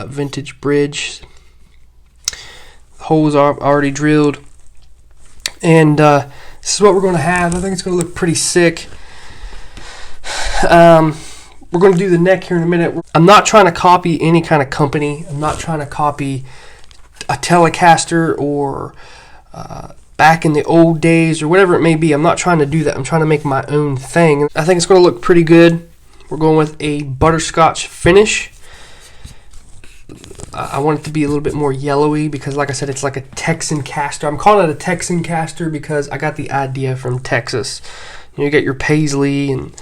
vintage bridge. Holes are already drilled, and this is what we're going to have. I think it's going to look pretty sick. We're going to do the neck here in a minute. I'm not trying to copy any kind of company. I'm not trying to copy a Telecaster or back in the old days or whatever it may be. I'm not trying to do that. I'm trying to make my own thing. I think it's going to look pretty good. We're going with a butterscotch finish. I want it to be a little bit more yellowy because, like I said, it's like a Texancaster. I'm calling it a Texancaster because I got the idea from Texas. You get your paisley and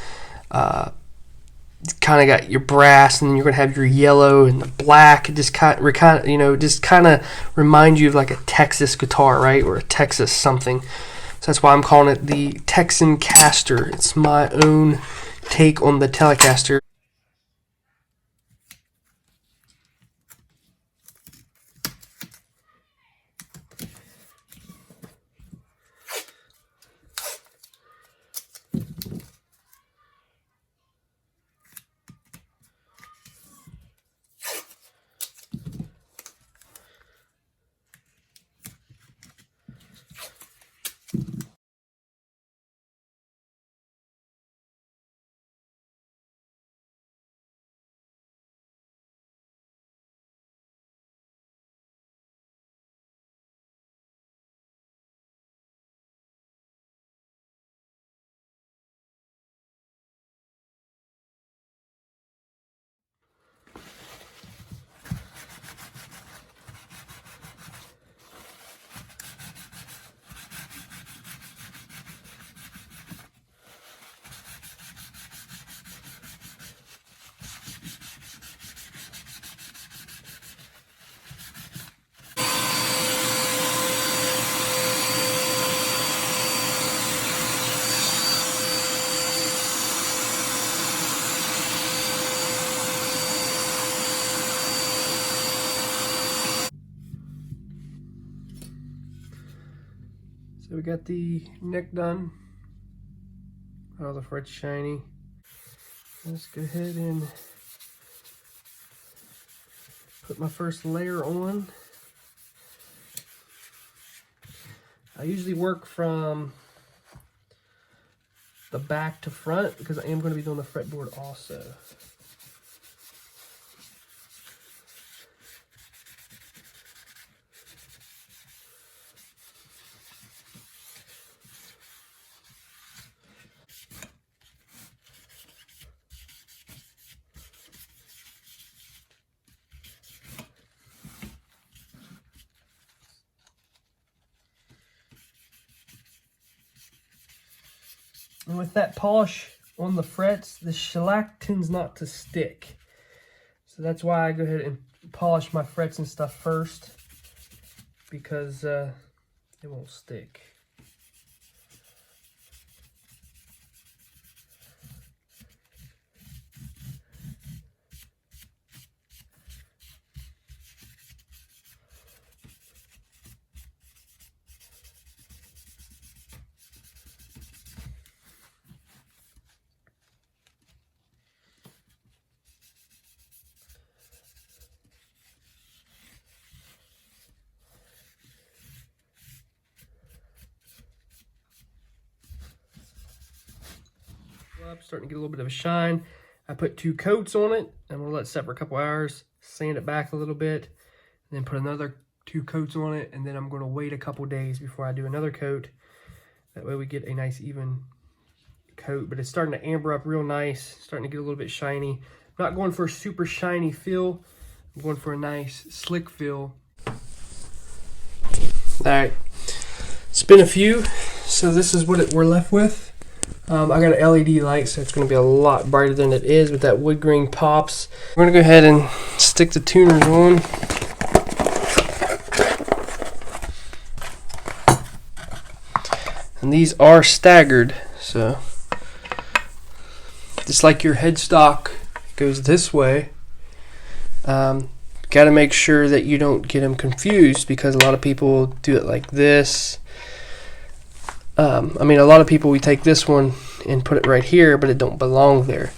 kind of got your brass, and then you're gonna have your yellow and the black. It just kind of remind you of like a Texas guitar, right, or a Texas something. So that's why I'm calling it the Texancaster. It's my own take on the Telecaster. So we got the neck done. All the frets shiny. Let's go ahead and put my first layer on. I usually work from the back to front because I am going to be doing the fretboard also. And with that polish on the frets, the shellac tends not to stick. So that's why I go ahead and polish my frets and stuff first, because it won't stick. Up, starting to get a little bit of a shine. I put 2 coats on it. I'm going to let it set for a couple hours, sand it back a little bit, and then put another 2 coats on it, and then I'm going to wait a couple days before I do another coat. That way we get a nice even coat, but it's starting to amber up real nice, starting to get a little bit shiny. I'm not going for a super shiny feel. I'm going for a nice slick feel. Alright, it's been a few, so this is what we're left with. I got an LED light, so it's going to be a lot brighter than it is with that wood grain pops. We're going to go ahead and stick the tuners on. And these are staggered, so just like your headstock goes this way. Got to make sure that you don't get them confused, because a lot of people do it like this. I mean, a lot of people, we take this one and put it right here, but it don't belong there.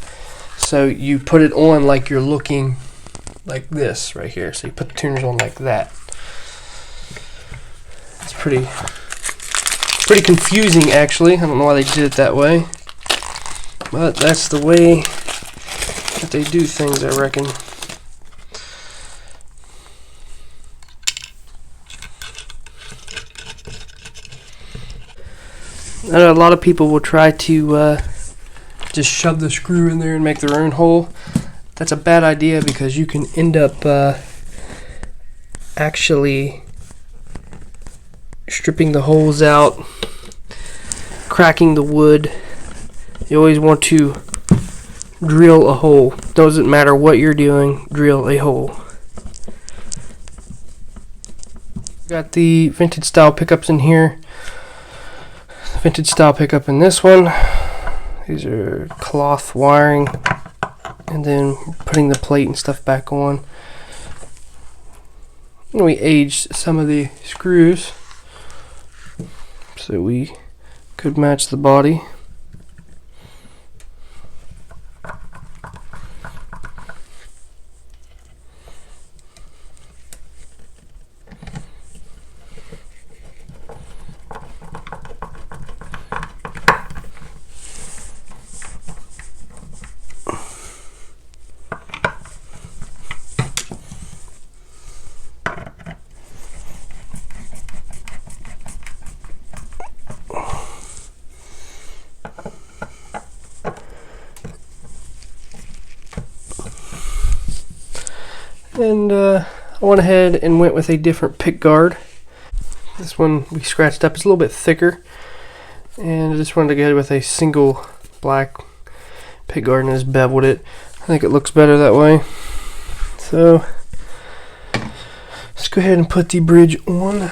So you put it on like you're looking like this right here. So you put the tuners on like that. It's pretty confusing actually. I don't know why they did it that way, but that's the way that they do things, I reckon. I know a lot of people will try to just shove the screw in there and make their own hole. That's a bad idea because you can end up actually stripping the holes out, cracking the wood. You always want to drill a hole. Doesn't matter what you're doing, drill a hole. Got the vintage style pickups in here. The vintage style pickup in this one. These are cloth wiring, and then putting the plate and stuff back on. And we aged some of the screws so we could match the body. And I went ahead and went with a different pickguard. This one we scratched up. It's a little bit thicker, and I just wanted to go with a single black pickguard and just beveled it. I think it looks better that way. So let's go ahead and put the bridge on.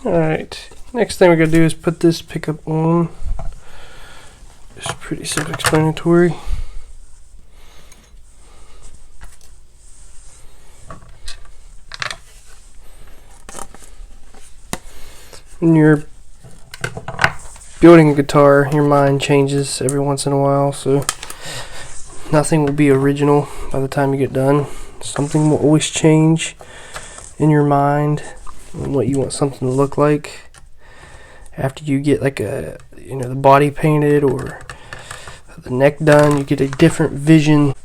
Alright, next thing we're going to do is put this pickup on. It's pretty self-explanatory. When you're building a guitar, your mind changes every once in a while, so nothing will be original by the time you get done. Something will always change in your mind and what you want something to look like after you get like the body painted or the neck done. You get a different vision.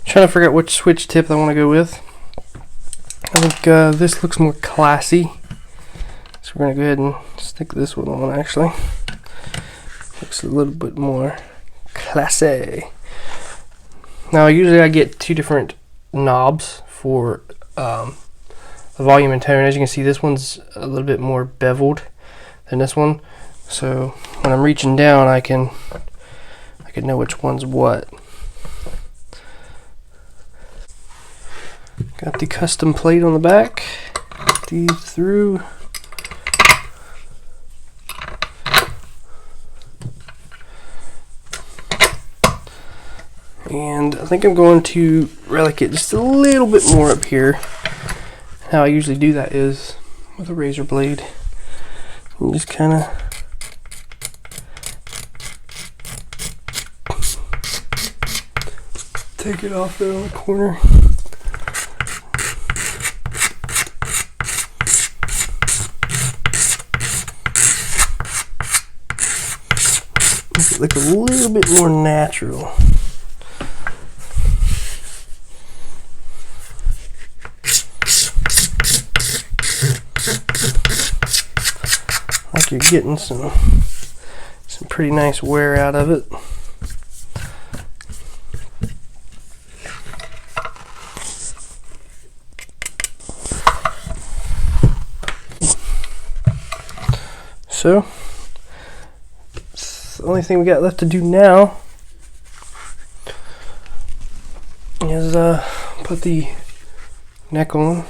Trying to figure out which switch tip I want to go with. I think this looks more classy, so we're going to go ahead and stick this one on. Actually, looks a little bit more classy. Now usually I get two different knobs for the volume and tone. As you can see, this one's a little bit more beveled than this one, so when I'm reaching down I can know which one's what. Got the custom plate on the back. Put these through. And I think I'm going to relic it just a little bit more up here. How I usually do that is with a razor blade. And just kind of take it off there on the corner. Make it look a little bit more natural. Like you're getting some pretty nice wear out of it. So the only thing we got left to do now is put the neck on,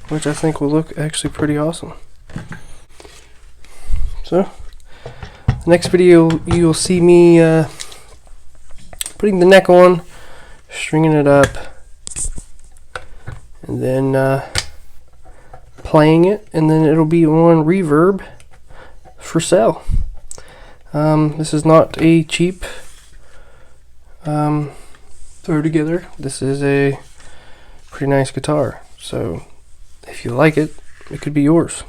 which I think will look actually pretty awesome. So the next video you'll see me putting the neck on, stringing it up, and then playing it, and then it'll be on reverb for sale. This is not a cheap throw together. This is a pretty nice guitar, so if you like it, it could be yours.